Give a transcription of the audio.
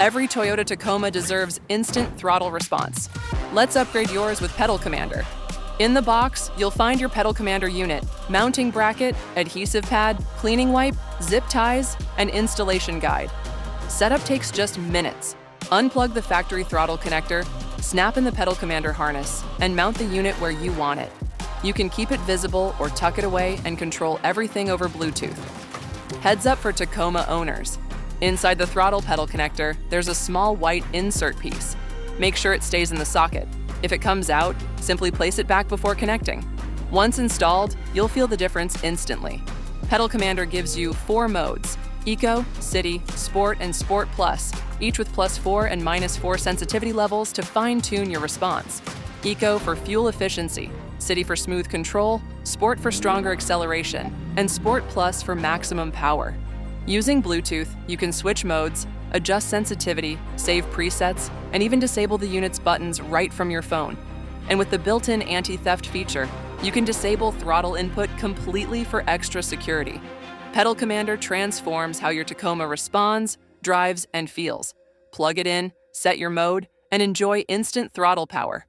Every Toyota Tacoma deserves instant throttle response. Let's upgrade yours with Pedal Commander. In the box, you'll find your Pedal Commander unit, mounting bracket, adhesive pad, cleaning wipe, zip ties, and installation guide. Setup takes just minutes. Unplug the factory throttle connector, snap in the Pedal Commander harness, and mount the unit where you want it. You can keep it visible or tuck it away and control everything over Bluetooth. Heads up for Tacoma owners. Inside the throttle pedal connector, there's a small white insert piece. Make sure it stays in the socket. If it comes out, simply place it back before connecting. Once installed, you'll feel the difference instantly. Pedal Commander gives you 4 modes: Eco, City, Sport, and Sport Plus, each with +4 and -4 sensitivity levels to fine-tune your response. Eco for fuel efficiency, City for smooth control, Sport for stronger acceleration, and Sport Plus for maximum power. Using Bluetooth, you can switch modes, adjust sensitivity, save presets, and even disable the unit's buttons right from your phone. And with the built-in anti-theft feature, you can disable throttle input completely for extra security. Pedal Commander transforms how your Tacoma responds, drives, and feels. Plug it in, set your mode, and enjoy instant throttle power.